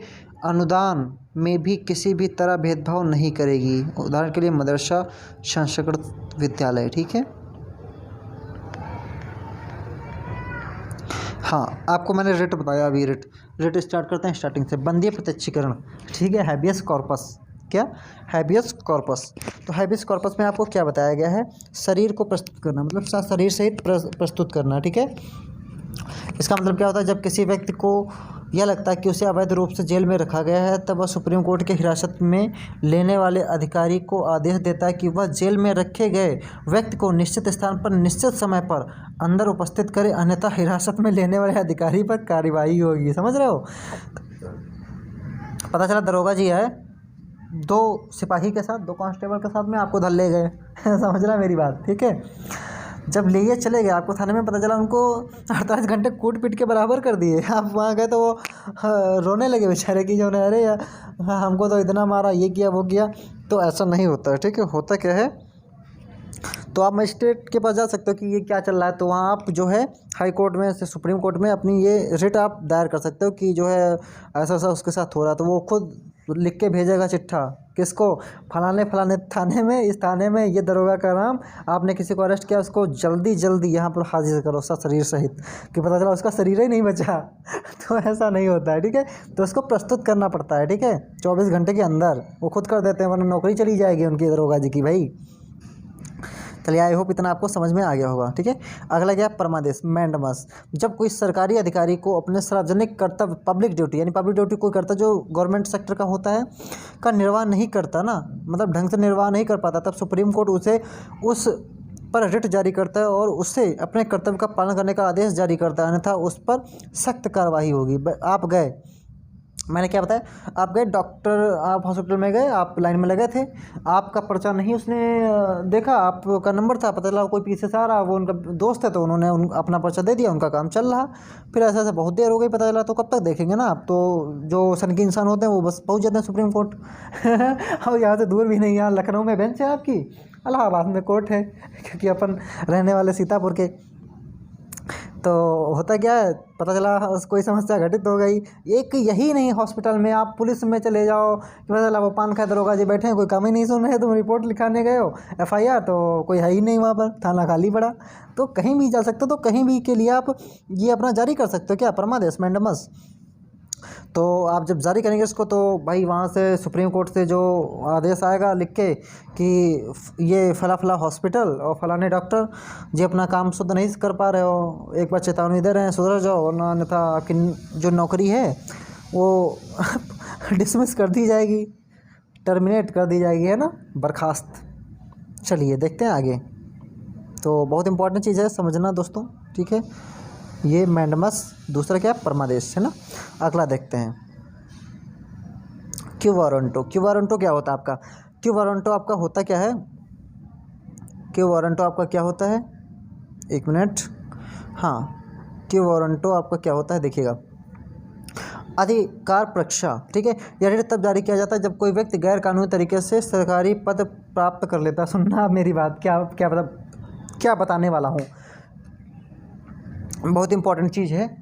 अनुदान में भी किसी भी तरह भेदभाव नहीं करेगी। उदाहरण के लिए मदरसा, संस्कृत विद्यालय, ठीक है। हाँ, आपको मैंने रिट बताया, अभी रिट स्टार्ट करते हैं स्टार्टिंग से। बंदी प्रत्यक्षीकरण, ठीक है, हैबियस कॉर्पस, क्या हैबियस कॉर्पस। तो हैबियस कॉर्पस में आपको क्या बताया गया है, शरीर को प्रस्तुत करना, मतलब शरीर सहित प्रस्तुत करना, ठीक है। इसका मतलब क्या होता है, जब किसी व्यक्ति को यह लगता है कि उसे अवैध रूप से जेल में रखा गया है, तब वह सुप्रीम कोर्ट के हिरासत में लेने वाले अधिकारी को आदेश देता है कि वह जेल में रखे गए व्यक्ति को निश्चित स्थान पर निश्चित समय पर अंदर उपस्थित करे, अन्यथा हिरासत में लेने वाले अधिकारी पर कार्रवाई होगी। समझ रहे हो? पता चला दरोगा जी है, 2 सिपाही के साथ, 2 कांस्टेबल के साथ में आपको धर ले गए समझ रहा मेरी बात, ठीक है। जब लिए चले गए, आपको थाने में पता चला उनको 48 घंटे कूट पीट के बराबर कर दिए। आप वहाँ गए तो वो रोने लगे बेचारे कि जो अरे यार हमको तो इतना मारा, ये किया वो किया। तो ऐसा नहीं होता है, ठीक है। होता क्या है, तो आप मजिस्ट्रेट के पास जा सकते हो कि ये क्या चल रहा है, तो वहाँ आप जो है हाई कोर्ट में से सुप्रीम कोर्ट में अपनी ये रिट आप दायर कर सकते हो कि जो है ऐसा ऐसा उसके साथ हो रहा है। तो वो खुद लिख के भेजेगा चिट्ठा, किसको, फलाने थाने में, इस थाने में ये दरोगा का नाम, आपने किसी को अरेस्ट किया, उसको जल्दी यहाँ पर हाजिर करो उसका शरीर सहित, कि पता चला उसका शरीर ही नहीं बचा तो ऐसा नहीं होता है, ठीक है। तो उसको प्रस्तुत करना पड़ता है, ठीक है, 24 घंटे के अंदर। वो खुद कर देते हैं, वरना नौकरी चली जाएगी उनकी दरोगा जी की भाई। चलिए, आई होप इतना आपको समझ में आ गया होगा, ठीक है। अगला क्या, परमादेश, मैंडमस। जब कोई सरकारी अधिकारी को अपने सार्वजनिक कर्तव्य, पब्लिक ड्यूटी, यानी पब्लिक ड्यूटी कोई करता जो गवर्नमेंट सेक्टर का होता है, का निर्वाह नहीं करता ना, मतलब ढंग से निर्वाह नहीं कर पाता, तब सुप्रीम कोर्ट उसे उस पर रिट जारी करता है और उससे अपने कर्तव्य का पालन करने का आदेश जारी करता है, अन्यथा उस पर सख्त कार्रवाई होगी। आप गए, मैंने क्या बताया, आप गए डॉक्टर, आप हॉस्पिटल में गए, आप लाइन में लगे थे, आपका पर्चा नहीं उसने देखा, आपका नंबर था, पता चला कोई पीछे से आ रहा, वो उनका दोस्त है, तो उन्होंने अपना पर्चा दे दिया, उनका काम चल रहा। फिर ऐसा ऐसा बहुत देर हो गई, पता चला, तो कब तक देखेंगे ना आप। तो जो सनकी इंसान होते हैं वो बस पहुँच जाते हैं सुप्रीम कोर्ट और यहाँ से दूर भी नहीं, यहाँ लखनऊ में बेंच है आपकी, इलाहाबाद में कोर्ट है, क्योंकि अपन रहने वाले सीतापुर के। तो होता क्या है, पता चला कोई समस्या घटित हो गई, एक यही नहीं, हॉस्पिटल में आप पुलिस में चले जाओ, पता चला वो पान खा दरोगा जी बैठे हैं, कोई काम ही नहीं सुन रहे, तुम रिपोर्ट लिखाने गए हो, FIR, तो कोई है ही नहीं वहाँ पर, थाना खाली पड़ा। तो कहीं भी जा सकते हो, तो कहीं भी के लिए आप ये अपना जारी कर सकते हो, क्या, परमादेश, मैंडमस। तो आप जब जारी करेंगे इसको, तो भाई वहाँ से सुप्रीम कोर्ट से जो आदेश आएगा लिख के कि ये फला हॉस्पिटल और फलाने डॉक्टर जी अपना काम शुद्ध नहीं कर पा रहे हो, एक बार चेतावनी दे रहे हैं, सुधर जाओ, वरना अन्यथा आपकी जो नौकरी है वो डिसमिस कर दी जाएगी, टर्मिनेट कर दी जाएगी, है ना, बर्खास्त। चलिए देखते हैं आगे। तो बहुत इंपॉर्टेंट चीज़ है समझना दोस्तों, ठीक है। ये मैंडमस, दूसरा क्या, परमादेश, है ना। अगला देखते हैं क्यू वारंटो। क्यू वारंटो क्या होता है आपका? क्यू वारंटो आपका होता क्या है? क्यू वारंटो आपका क्या होता है? एक मिनट। हाँ, क्यू वारंटो आपका क्या होता है देखिएगा। अधिकार परीक्षा, ठीक है। यह रिट तब जारी किया जाता है जब कोई व्यक्ति गैर कानूनी तरीके से सरकारी पद प्राप्त कर लेता है। सुनना आप मेरी बात, क्या बताने वाला हूँ, बहुत इंपॉर्टेंट चीज़ है,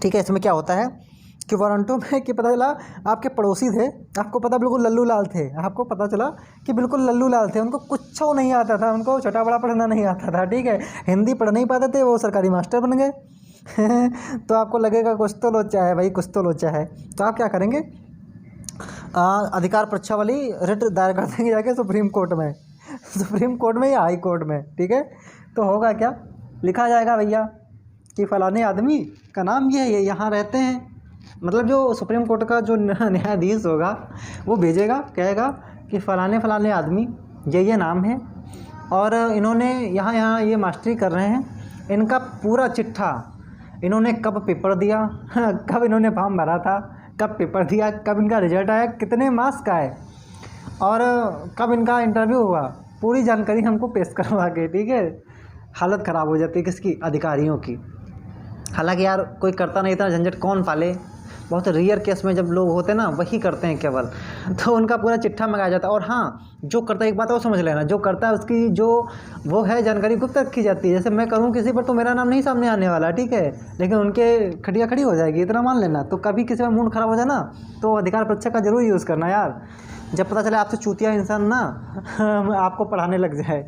ठीक है। इसमें क्या होता है कि वारंटो में कि पता चला आपके पड़ोसी थे, आपको पता बिल्कुल लल्लू लाल थे, आपको पता चला कि बिल्कुल लल्लू लाल थे, उनको कुछ नहीं आता था, उनको छोटा बड़ा पढ़ना नहीं आता था, ठीक है, हिंदी पढ़ नहीं पाते थे, वो सरकारी मास्टर बन गए। तो आपको लगेगा कुछ तो लोचा है भाई, कुछ तो लोचा है। तो आप क्या करेंगे, अधिकार परीक्षा वाली रिट दायर कर देंगे जाके सुप्रीम कोर्ट में, सुप्रीम कोर्ट में या हाई कोर्ट में, ठीक है। तो होगा क्या, लिखा जाएगा भैया कि फ़लाने आदमी का नाम ये है, यहाँ रहते हैं। मतलब जो सुप्रीम कोर्ट का जो न्यायाधीश होगा वो भेजेगा, कहेगा कि फ़लाने आदमी ये नाम है और इन्होंने यहाँ ये मास्टरी कर रहे हैं, इनका पूरा चिट्ठा, इन्होंने कब पेपर दिया, कब इन्होंने फॉर्म भरा था, कब पेपर दिया, कब इनका रिजल्ट आया, कितने मार्क्स का है और कब इनका इंटरव्यू हुआ, पूरी जानकारी हमको पेश करवा के, ठीक है। हालत ख़राब हो जाती है किसकी, अधिकारियों की। हालांकि यार कोई करता नहीं, इतना झंझट कौन पाले, बहुत रेयर केस में जब लोग होते हैं ना वही करते हैं केवल, तो उनका पूरा चिट्ठा मंगाया जाता है। और हाँ, जो करता है, एक बात और समझ लेना, जो करता है उसकी जो वो है जानकारी गुप्त रखी जाती है। जैसे मैं करूँ किसी पर तो मेरा नाम नहीं सामने आने वाला, ठीक है, लेकिन उनके खटिया खड़ी हो जाएगी, इतना मान लेना। तो कभी किसी का मूड ख़राब हो जाए ना तो अधिकार परीक्षा का जरूर यूज़ करना यार, जब पता चले आपसे चूतिया इंसान ना आपको पढ़ाने लग जाए,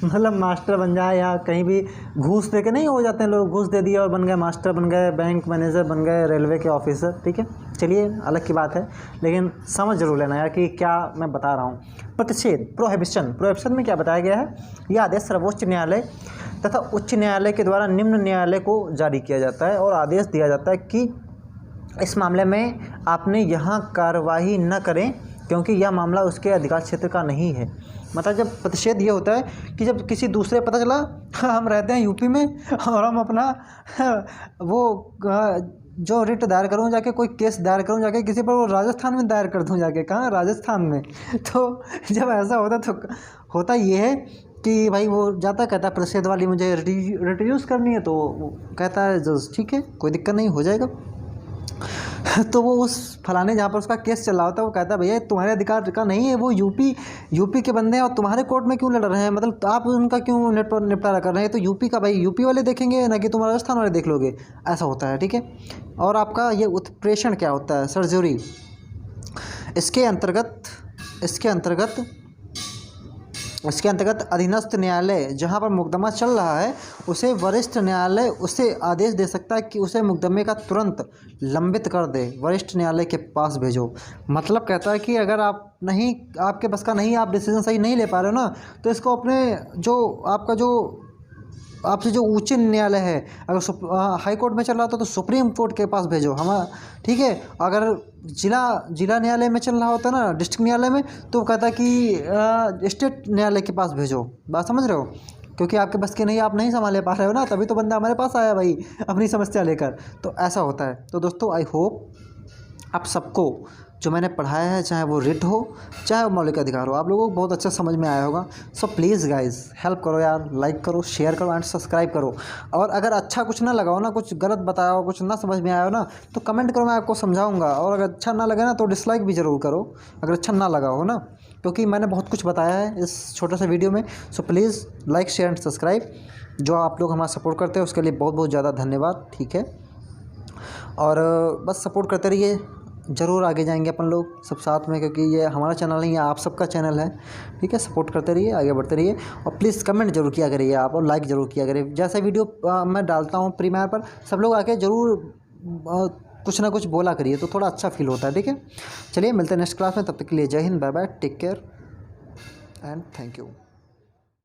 मतलब मास्टर बन जाए या कहीं भी घूस दे के नहीं हो जाते हैं लोग, घूस दे दिया और बन गए मास्टर, बन गए बैंक मैनेजर, बन गए रेलवे के ऑफिसर, ठीक है। चलिए अलग की बात है, लेकिन समझ जरूर लेना यार कि क्या मैं बता रहा हूँ। प्रतिषेध, प्रोहिबिशन में क्या बताया गया है, यह आदेश सर्वोच्च न्यायालय तथा उच्च न्यायालय के द्वारा निम्न न्यायालय को जारी किया जाता है और आदेश दिया जाता है कि इस मामले में आपने यहाँ कार्रवाई न करें क्योंकि यह मामला उसके अधिकार क्षेत्र का नहीं है। मतलब जब प्रतिषेध ये होता है कि जब किसी दूसरे, पता चला हम रहते हैं यूपी में और हम अपना वो जो रिट दायर करूँ जाके, कोई केस दायर करूँ जाके किसी पर, वो राजस्थान में दायर कर दूँ जाके, कहाँ, राजस्थान में। तो जब ऐसा होता तो होता ये है कि भाई वो जाता कहता है प्रतिषेध वाली मुझे रिट यूज़ करनी है, तो वो कहता है जज ठीक है कोई दिक्कत नहीं, हो जाएगा। तो वो उस फलाने जहाँ पर उसका केस चल रहा होता है वो कहता है भैया तुम्हारे अधिकार का नहीं है, वो यूपी के बंदे हैं और तुम्हारे कोर्ट में क्यों लड़ रहे हैं, मतलब आप उनका क्यों निपटारा कर रहे हैं, तो यूपी का भाई यूपी वाले देखेंगे ना कि तुम राजस्थान वाले देख लोगे, ऐसा होता है, ठीक है। और आपका ये उत्प्रेषण क्या होता है, सर्जरी, इसके अंतर्गत अधीनस्थ न्यायालय जहां पर मुकदमा चल रहा है उसे वरिष्ठ न्यायालय उसे आदेश दे सकता है कि उसे मुकदमे का तुरंत लंबित कर दे, वरिष्ठ न्यायालय के पास भेजो। मतलब कहता है कि अगर आपके बस का नहीं, आप डिसीजन सही नहीं ले पा रहे हो ना, तो इसको अपने आपसे जो उच्च न्यायालय है, अगर हाई कोर्ट में चल रहा था तो सुप्रीम कोर्ट के पास भेजो ठीक है। अगर जिला न्यायालय में चल रहा होता ना, डिस्ट्रिक्ट न्यायालय में, तो कहता कि स्टेट न्यायालय के पास भेजो। बात समझ रहे हो, क्योंकि आपके बस के नहीं, आप नहीं संभाल पा रहे हो ना, तभी तो बंदा हमारे पास आया भाई अपनी समस्या लेकर। तो ऐसा होता है। तो दोस्तों आई होप आप सबको जो मैंने पढ़ाया है, चाहे वो रिट हो चाहे वो मौलिक अधिकार हो, आप लोगों को बहुत अच्छा समझ में आया होगा। सो प्लीज़ गाइज हेल्प करो यार, लाइक करो, शेयर करो एंड सब्सक्राइब करो। और अगर अच्छा कुछ ना लगा हो ना, कुछ गलत बताया हो, कुछ ना समझ में आया हो ना, तो कमेंट करो, मैं आपको समझाऊंगा। और अगर अच्छा ना लगे ना तो डिसलाइक भी ज़रूर करो अगर अच्छा ना लगा हो ना, क्योंकि मैंने बहुत कुछ बताया है इस छोटे से वीडियो में। So please like share and subscribe. जो आप लोग हमारा सपोर्ट करते हैं उसके लिए बहुत बहुत ज़्यादा धन्यवाद, ठीक है। और बस सपोर्ट करते रहिए, ज़रूर आगे जाएंगे अपन लोग सब साथ में, क्योंकि ये हमारा चैनल नहीं है, आप सबका चैनल है, ठीक है। सपोर्ट करते रहिए, आगे बढ़ते रहिए और प्लीज़ कमेंट जरूर किया करिए आप, और लाइक ज़रूर किया करिए। जैसे वीडियो मैं डालता हूँ प्रीमियर पर, सब लोग आके ज़रूर कुछ ना कुछ बोला करिए, तो थोड़ा अच्छा फील होता है, ठीक है। चलिए मिलते हैं नेक्स्ट क्लास में, तब तक के लिए जय हिंद, bye bye, take care and thank you.